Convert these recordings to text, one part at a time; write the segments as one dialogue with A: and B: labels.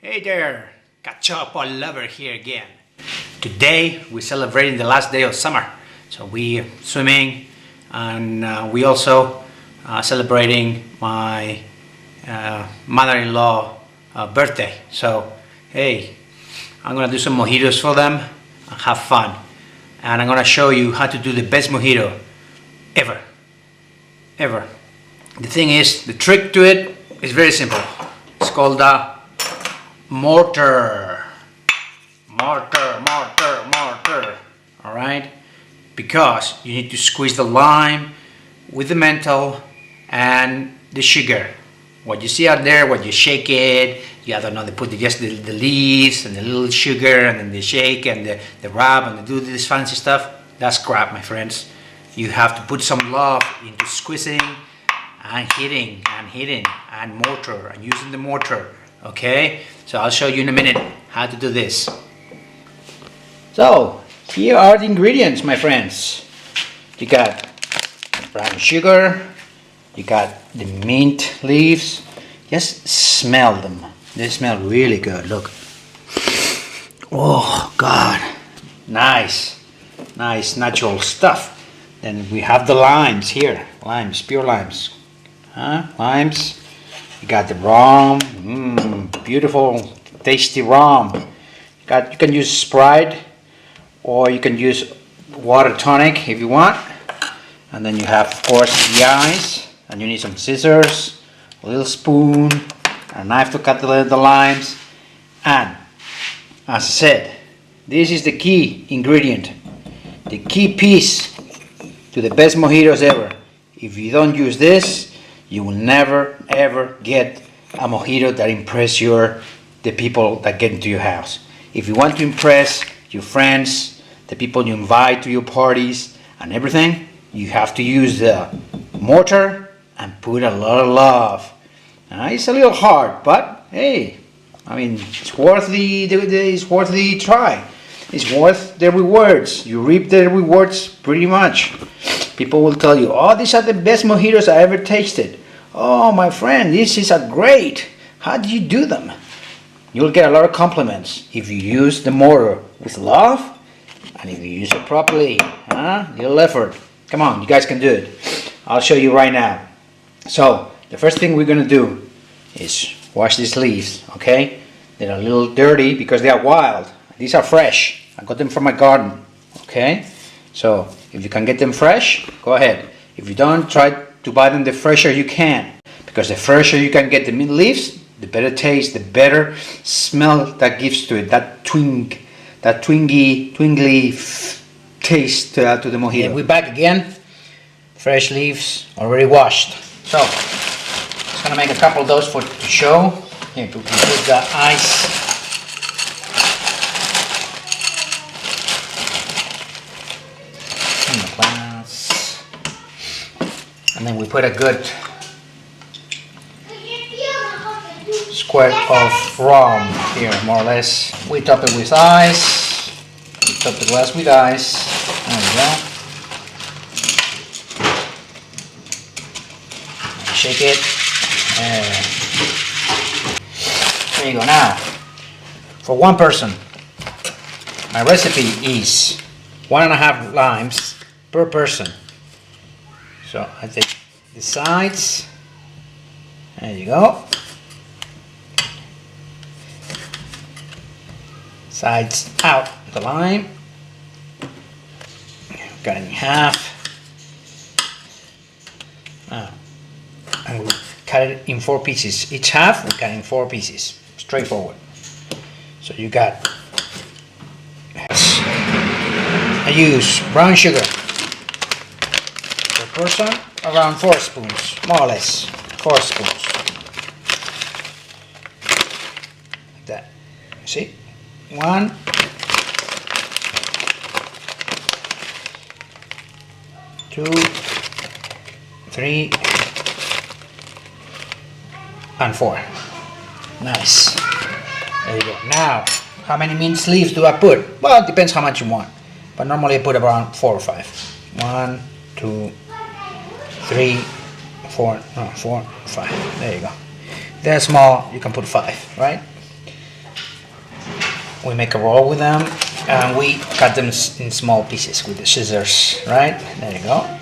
A: Hey there, Cachopo lover here again. Today we're celebrating the last day of summer. So we're swimming and we also celebrating my mother-in-law birthday. So hey, I'm gonna do some mojitos for them and have fun. And I'm gonna show you how to do the best mojito ever. The thing is, the trick to it is very simple. It's called the mortar. All right, because you need to squeeze the lime with the menthol and the sugar. What you see out there, what you shake it, you don't know, they put just the leaves and the little sugar and then they shake and the rub and they do this fancy stuff. That's crap, my friends. You have to put some love into squeezing and hitting and mortar and using the mortar. Okay, so I'll show you in a minute how to do this. So here are the ingredients, my friends. You got brown sugar, you got the mint leaves. Just smell them. They smell really good. Look. Oh God, nice natural stuff. Then we have the limes here, pure limes. Limes. You got the rum, beautiful, tasty rum. You can use Sprite, or you can use water tonic if you want. And then you have, of course, the ice, and you need some scissors, a little spoon, a knife to cut the limes. And as I said, this is the key ingredient, the key piece to the best mojitos ever. If you don't use this, you will never ever get a mojito that impress the people that get into your house. If you want to impress your friends, the people you invite to your parties and everything, you have to use the mortar and put a lot of love. It's a little hard, but hey, I mean, it's worth the try. It's worth the rewards. You reap the rewards pretty much. People will tell you, oh, these are the best mojitos I ever tasted. Oh, my friend, this is a great. How do you do them? You'll get a lot of compliments if you use the mortar with love and if you use it properly. Little effort. Come on, you guys can do it. I'll show you right now. So, the first thing we're going to do is wash these leaves, okay? They're a little dirty because they are wild. These are fresh. I got them from my garden, okay? So, if you can get them fresh, go ahead. If you don't, try to buy them the fresher you can, because the fresher you can get the mint leaves, the better taste, the better smell that gives to it, that twingly taste to the mojito. And we're back again. Fresh leaves, already washed. So, just gonna make a couple of those to show. Here, we put the ice. In the glass. And then we put a good squirt of rum here, more or less. We top it with ice. We top the glass with ice. There we go. Shake it. There you go. Now, for one person, my recipe is 1.5 limes per person. So I take the sides. There you go. Sides out the lime. Cut it in half. And we cut it in 4 pieces. Each half we cut in 4 pieces. Straightforward. So you got. I use brown sugar per person, around 4 spoons, more or less. 4 spoons. Like that. See? 1, 2, 3, and 4. Nice. There you go. Now, how many mint leaves do I put? Well, it depends how much you want. But normally I put around 4 or 5. 1, 2, 3, 4, 5. There you go. If they're small, you can put 5, right? we make a roll with them, and we cut them in small pieces with the scissors, right? There you go.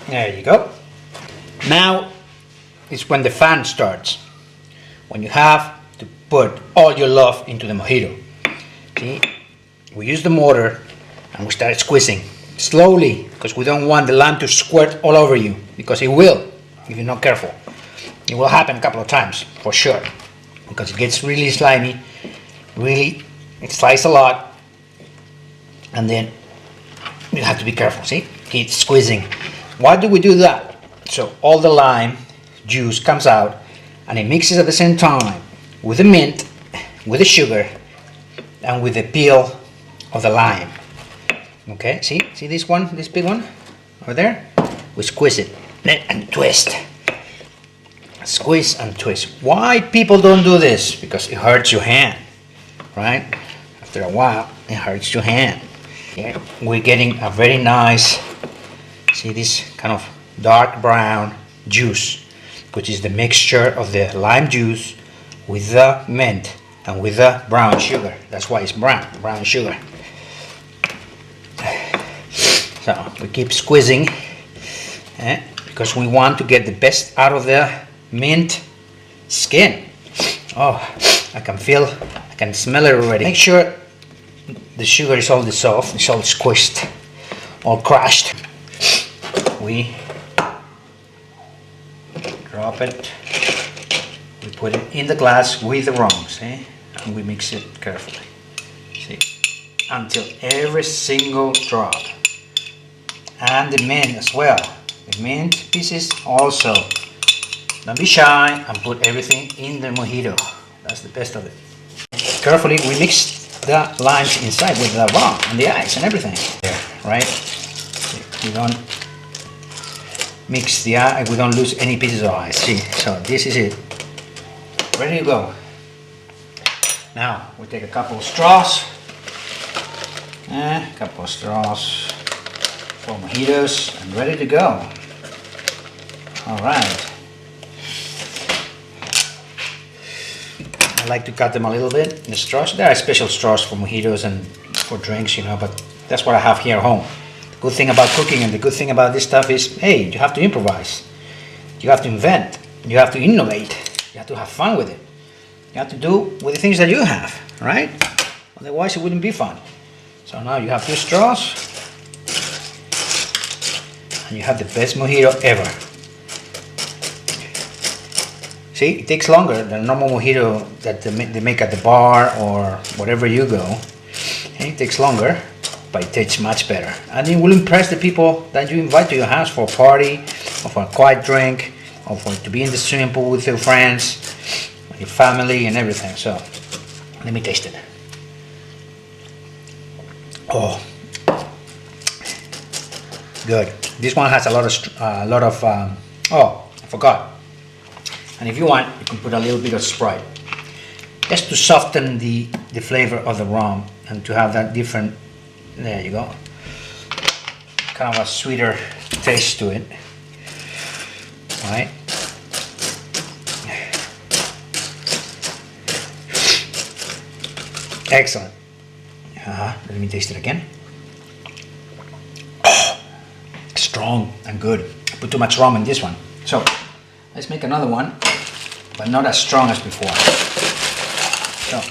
A: There you go. Now is when the fun starts. When you have to put all your love into the mojito. See, we use the mortar and we start squeezing slowly because we don't want the lime to squirt all over you, because it will if you're not careful. It will happen a couple of times for sure, because it gets really slimy, it slides a lot, and then you have to be careful. See, keep squeezing. Why do we do that? So all the lime juice comes out and it mixes at the same time with the mint, with the sugar, and with the peel of the lime. Okay, see this one, this big one over there? We squeeze it and twist. Squeeze and twist. Why people don't do this? Because it hurts your hand, right? After a while, it hurts your hand. Yeah. We're getting a very nice, see this kind of dark brown juice, which is the mixture of the lime juice with the mint and with the brown sugar. That's why it's brown sugar. So we keep squeezing because we want to get the best out of the mint skin. Oh, I can smell it already. Make sure the sugar is all dissolved, it's all squished, all crushed. We drop it, we put it in the glass with the rum, see? And we mix it carefully, see? Until every single drop. And the mint as well. The mint pieces also. Don't be shy and put everything in the mojito. That's the best of it. Carefully we mix the limes inside with the rum and the ice and everything. There, right? We don't mix the ice, we don't lose any pieces of ice. See, so this is it. Ready to go. Now we take a couple of straws. A couple of straws for mojitos and ready to go. Alright. I like to cut them a little bit, the straws. There are special straws for mojitos and for drinks, you know, but that's what I have here at home. The good thing about cooking and the good thing about this stuff is, hey, you have to improvise. You have to invent. You have to innovate. You have to have fun with it. You have to do with the things that you have, right? Otherwise it wouldn't be fun. So now you have 2 straws and you have the best mojito ever. See, it takes longer than a normal mojito that they make at the bar or wherever you go. And it takes longer, but it tastes much better. And it will impress the people that you invite to your house for a party, or for a quiet drink, or for to be in the swimming pool with your friends, your family and everything. So, let me taste it. Oh, good. This one has a lot of oh, I forgot. And if you want, you can put a little bit of Sprite, just to soften the flavor of the rum and to have that different, there you go, kind of a sweeter taste to it, right? Excellent. Let me taste it again. Oh, strong and good. I put too much rum in this one. So let's make another one, but not as strong as before. So,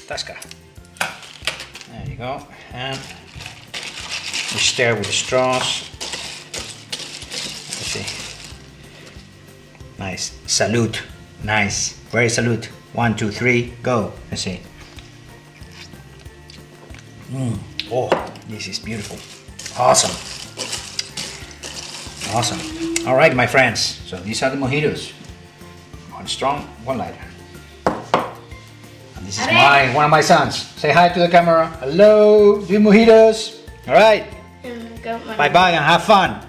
A: Tasca. There you go. And we stir with the straws. Let's see. Nice. Salute. Nice. Very salute. 1, 2, 3, go. Let's see. Oh, this is beautiful. Awesome. Awesome. All right, my friends. So these are the mojitos. One strong, one lighter. And this is one of my sons. Say hi to the camera. Hello. Do mojitos. All right. Bye bye and have fun.